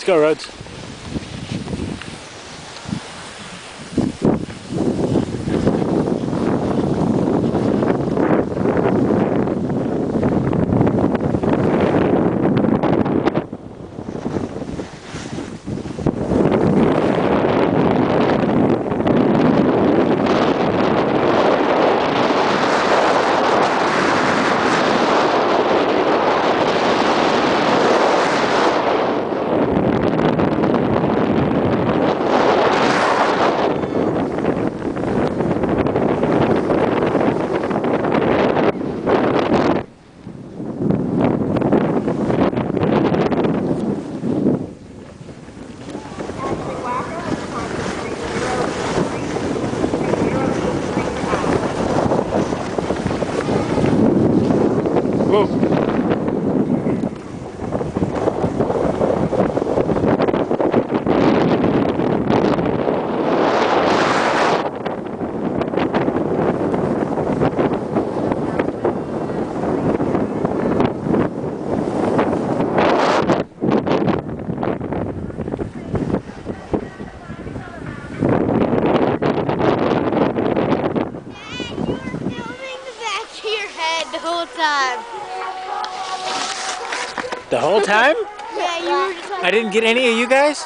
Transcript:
Let's go, Rhodes. Whoa. The whole time. The whole time? Yeah, you were just like... I didn't get any of you guys?